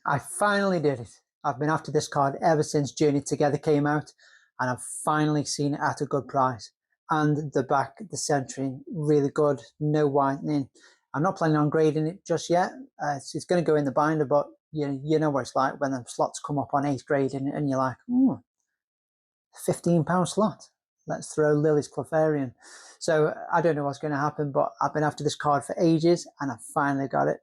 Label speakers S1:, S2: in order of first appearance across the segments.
S1: I finally did it. I've been after this card ever since Journey Together came out, and I've finally seen it at a good price. And the back, the centering, really good, no whitening. I'm not planning on grading it just yet. It's going to go in the binder, but you know what it's like when the slots come up on 8th grade and you're like, £15 slot. Let's throw Lillie's Clefairy. So I don't know what's going to happen, but I've been after this card for ages and I finally got it.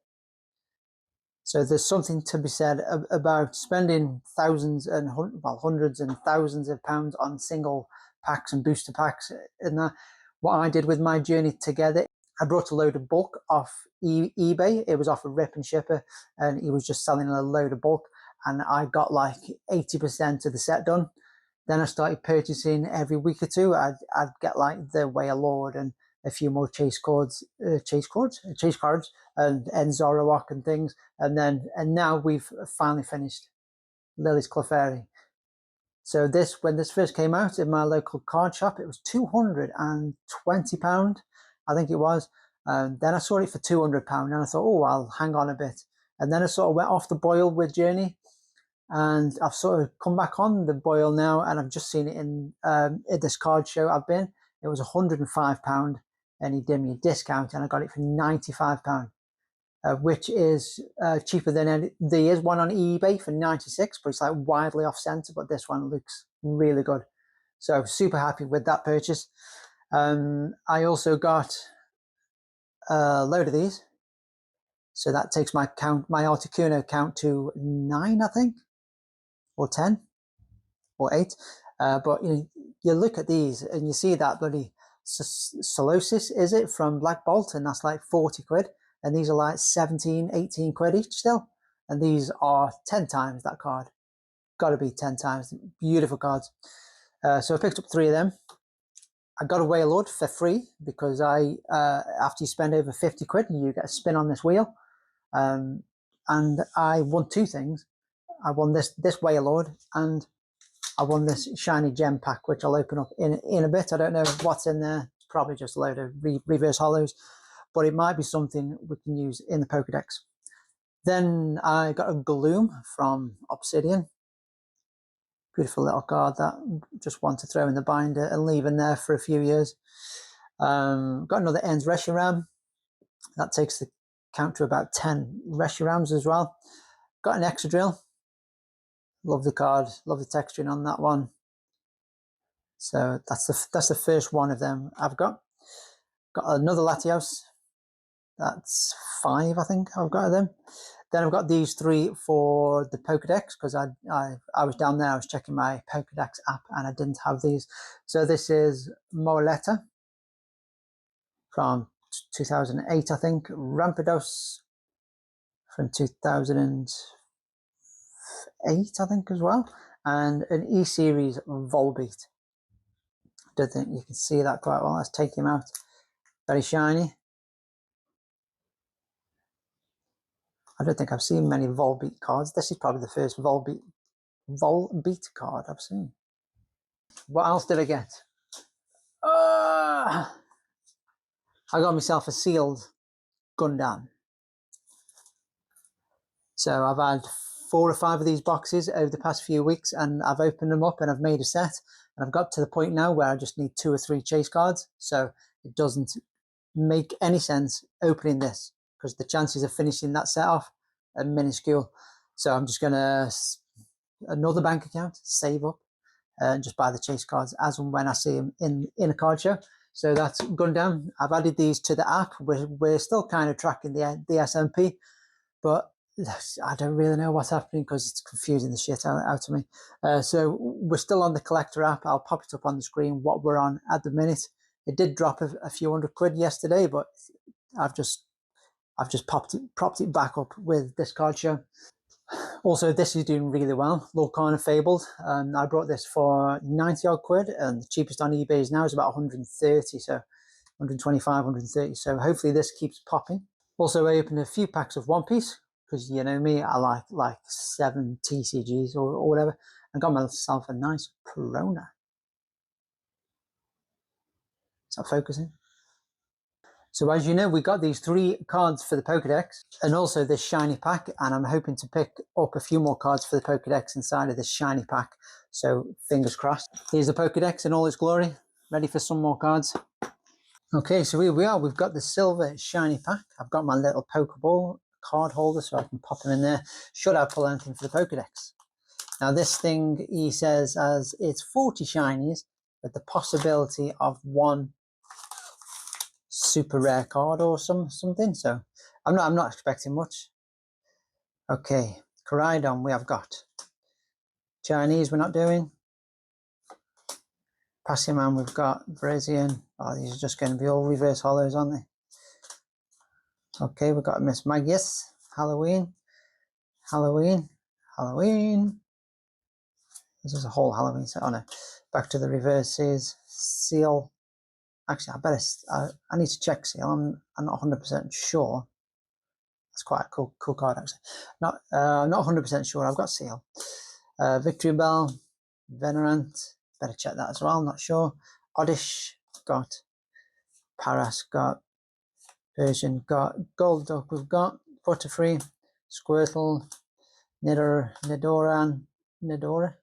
S1: So there's something to be said about spending thousands and hundreds and thousands of pounds on single packs and booster packs. And what I did with my Journey Together, I brought a load of bulk off eBay. It was off a rip and shipper, and he was just selling a load of bulk. And I got like 80% of the set done. Then I started purchasing every week or two. I'd get like the Whale Lord and a few more chase cards, and Zoroark and things. And now we've finally finished Lillie's Clefairy. So when this first came out in my local card shop, it was £220, I think it was. Then I saw it for £200, and I thought, oh, I'll hang on a bit. And then I sort of went off the boil with Journey, and I've sort of come back on the boil now, and I've just seen it in this card show I've been. It was £105, and he did me a discount, and I got it for £95, which is cheaper than there is one on eBay for £96, but it's like widely off center. But this one looks really good, so super happy with that purchase. I also got a load of these, so that takes my Articuno count to 9, I think, or 10 or 8. But you look at these and you see that bloody Solosis, is it, from Black Bolt, and that's like 40 quid, and these are like 17, 18 quid each still, and these are 10 times that card. Gotta be 10 times. Beautiful cards. So I picked up 3 of them. I got a Whale Lord for free because after you spend over 50 quid, you get a spin on this wheel. And I won 2 things. I won this Whale Lord, and I won this shiny gem pack, which I'll open up in a bit. I don't know what's in there. It's probably just a load of reverse hollows, but it might be something we can use in the Pokedex. Then I got a Gloom from Obsidian. Beautiful little card that just want to throw in the binder and leave in there for a few years. Got another Ends Reshiram. That takes the count to about 10 Reshirams as well. Got an Excadrill. Love the card, love the texturing on that one. So that's the first one of them I've got. Got another Latios. That's 5, I think I've got of them. Then I've got these 3 for the Pokedex, because I was down there, I was checking my Pokedex app, and I didn't have these. So this is Morletta from 2008, I think. Rampardos from 2008, I think, as well. And an E-Series Volbeat. Don't think you can see that quite well. Let's take him out. Very shiny. I don't think I've seen many Volbeat cards. This is probably the first Volbeat card I've seen. What else did I get? I got myself a sealed Gundam. So I've had 4 or 5 of these boxes over the past few weeks, and I've opened them up and I've made a set. And I've got to the point now where I just need 2 or 3 chase cards. So it doesn't make any sense opening this, because the chances of finishing that set off are minuscule. So I'm just going to another bank account, save up, and just buy the chase cards as and when I see them in a card show. So that's Gundam. I've added these to the app. We're still kind of tracking the SMP, but I don't really know what's happening because it's confusing the shit out of me. So we're still on the collector app. I'll pop it up on the screen what we're on at the minute. It did drop a few hundred quid yesterday, but I've just propped it back up with this card show. Also, this is doing really well. Lorcana Fabled. I brought this for 90 odd quid, and the cheapest on eBay is now is about 130, so 125, 130. So hopefully this keeps popping. Also, I opened a few packs of One Piece, because you know me, I like 7 TCGs or whatever. I got myself a nice Perona. Is that focusing? So as you know, we got these 3 cards for the Pokedex and also this shiny pack, and I'm hoping to pick up a few more cards for the Pokedex inside of this shiny pack. So fingers crossed. Here's the Pokedex in all its glory, ready for some more cards. Okay, so here we are. We've got the silver shiny pack. I've got my little Pokeball card holder so I can pop them in there should I pull anything for the Pokedex. Now this thing, he says, as it's 40 shinies with the possibility of 1 super rare card or something. So I'm not expecting much. Okay, Koraidon we have got. Chinese we're not doing. Passingman we've got. Brazian. Oh, these are just going to be all reverse hollows, aren't they? Okay, we've got Miss Magius. Halloween. Halloween. Halloween. This is a whole Halloween set. Oh no. Back to the reverses. Seal. Actually, I need to check Seal. I'm not 100% sure. That's quite a cool card, actually. Not 100% sure. I've got Seal. Victory Bell. Venerant. Better check that as well. Not sure. Oddish. Got. Paras. Got. Persian. Got. Golduck. We've got. Butterfree. Squirtle. Nidora.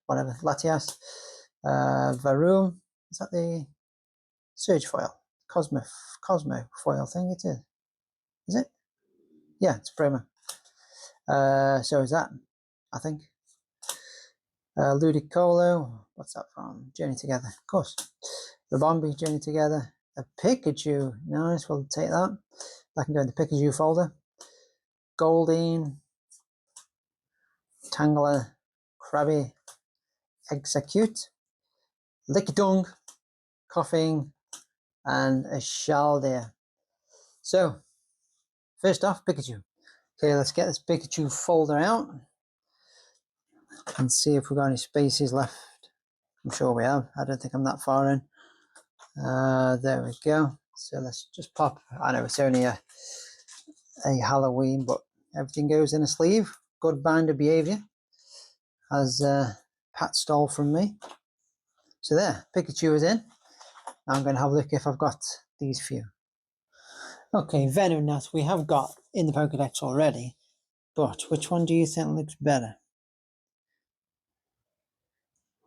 S1: Whatever. Latias. Varoom. Is that the Surge Foil? Cosmo Foil thing it is. Is it? Yeah, it's promo. So is that, I think. Ludicolo. What's that from? Journey Together. Of course. Rabombi, Journey Together. A Pikachu. Nice, we'll take that. That can go in the Pikachu folder. Goldeen. Tangler. Krabby. Execute. Lickitung. Coughing. And a Shaldeer. So, first off, Pikachu. Okay, let's get this Pikachu folder out and see if we've got any spaces left. I'm sure we have. I don't think I'm that far in. There we go. So let's just pop. I know it's only a Halloween, but everything goes in a sleeve. Good binder behavior, as Pat stole from me. So there, Pikachu is in. I'm going to have a look if I've got these few. Okay, Venonat we have got in the Pokedex already, but which one do you think looks better?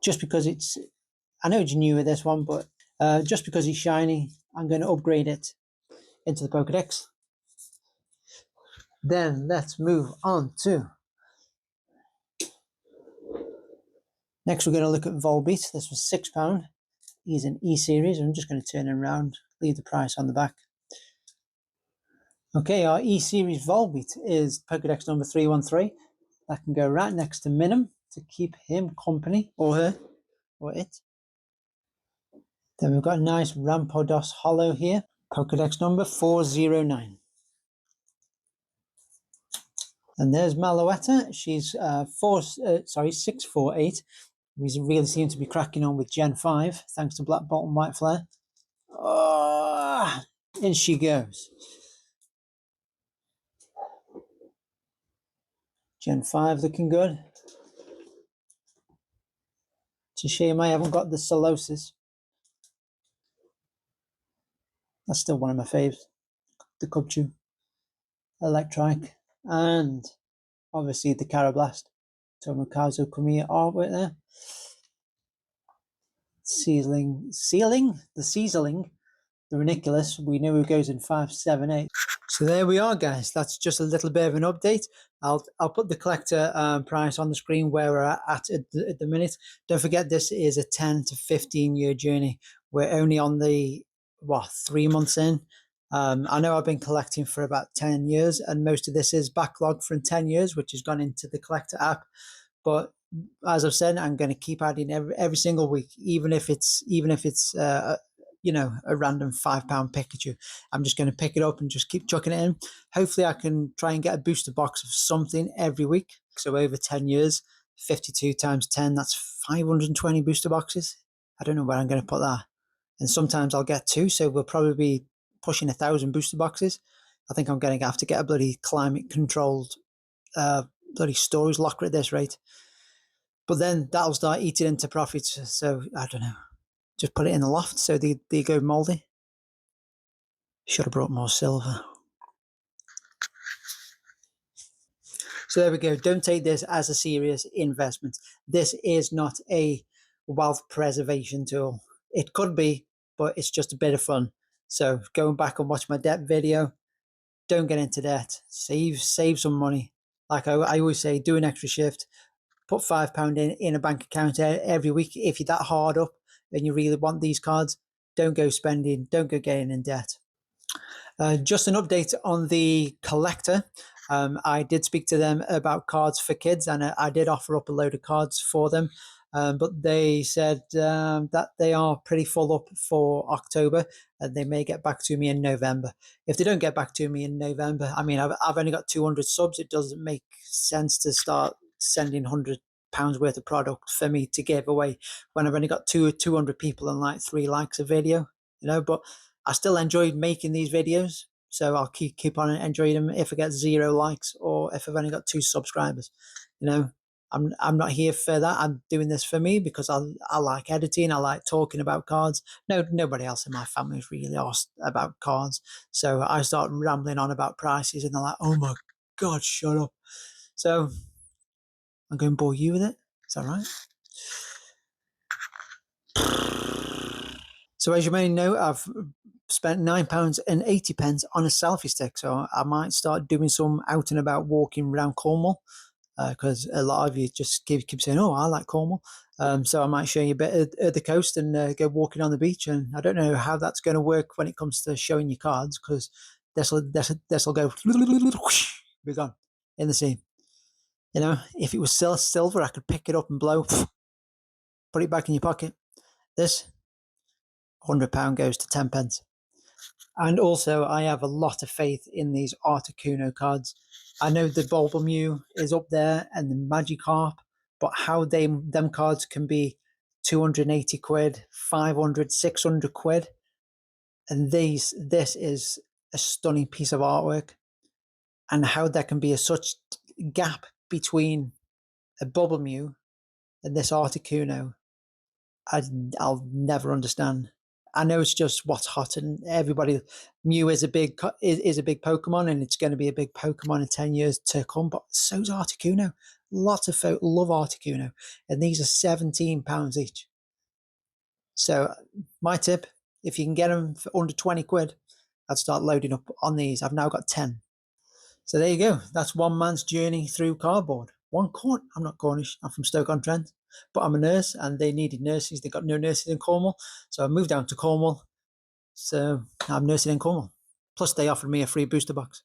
S1: Just because it's, I know it's new with this one, but just because it's shiny, I'm going to upgrade it into the Pokedex. Then let's move on to, next we're going to look at Volbeat. This was £6. He's an E-Series. I'm just going to turn him around, leave the price on the back. Okay, our E-Series Volbeat is Pokedex number 313. That can go right next to Minim to keep him company, or her, or it. Then we've got a nice Rampardos Hollow here, Pokedex number 409. And there's Malouetta. She's 648. We really seem to be cracking on with Gen 5, thanks to Black Bolt and White Flare. Oh, in she goes. Gen 5 looking good. It's a shame I haven't got the Solosis. That's still one of my faves. The Cubchoo, Electrike, and obviously the Carablast. Tomokazu Kamiya artwork there. The Seasoling, the Reniculus. We know who goes in 5, 7, 8. So there we are, guys. That's just a little bit of an update. I'll put the collector price on the screen where we're at the minute. Don't forget, this is a 10 to 15 year journey. We're only on the 3 months in. I know I've been collecting for about 10 years, and most of this is backlog from 10 years, which has gone into the collector app. But as I've said, I'm going to keep adding every single week, even if it's a random £5 Pikachu. I'm just going to pick it up and just keep chucking it in. Hopefully I can try and get a booster box of something every week. So over 10 years, 52 times 10, that's 520 booster boxes. I don't know where I'm going to put that. And sometimes I'll get 2, so we'll probably be pushing 1,000 booster boxes. I think I'm going to have to get a bloody climate controlled bloody storage locker at this rate. But then that'll start eating into profits. So I don't know. Just put it in the loft so they go moldy. Should have brought more silver. So there we go. Don't take this as a serious investment. This is not a wealth preservation tool. It could be, but it's just a bit of fun. So going back and watch my debt video, don't get into debt. Save some money. Like I always say, do an extra shift. Put £5 in a bank account every week. If you're that hard up and you really want these cards, don't go spending, don't go getting in debt. Just an update on the collector. I did speak to them about cards for kids, and I did offer up a load of cards for them. But they said that they are pretty full up for October, and they may get back to me in November. If they don't get back to me in November, I mean, I've only got 200 subs. It doesn't make sense to start sending £100 worth of product for me to give away when I've only got 200 people and like 3 likes a video, but I still enjoyed making these videos, so I'll keep on enjoying them if I get 0 likes or if I've only got 2 subscribers. I'm not here for that. I'm doing this for me because I like editing. I like talking about cards. Nobody else in my family is really asked about cards. So I start rambling on about prices and they're like, oh my God, shut up. So I'm going to bore you with it. Is that right? So as you may know, I've spent £9.80 on a selfie stick. So I might start doing some out and about walking around Cornwall, because a lot of you just keep saying, oh, I like Cornwall. So I might show you a bit of the coast and go walking on the beach. And I don't know how that's going to work when it comes to showing your cards, because this will go be gone in the sea. If it was silver, I could pick it up and blow, put it back in your pocket. This £100 goes to 10p. And also, I have a lot of faith in these Articuno cards. I know the Bulbamew is up there and the Magikarp, but how them cards can be 280 quid, 500, 600 quid. And this is a stunning piece of artwork. And how there can be such gap between a Bulbamew and this Articuno, I'll never understand. I know it's just what's hot, and everybody. Mew is a big Pokemon, and it's going to be a big Pokemon in 10 years to come. But so's Articuno. Lots of folk love Articuno, and these are £17 each. So my tip: if you can get them for under 20 quid, I'd start loading up on these. I've now got 10. So there you go. That's one man's journey through cardboard. I'm not Cornish. I'm from Stoke-on-Trent, but I'm a nurse, and they needed nurses. They got no nurses in Cornwall, so I moved down to Cornwall. So I'm nursing in Cornwall. Plus, they offered me a free booster box.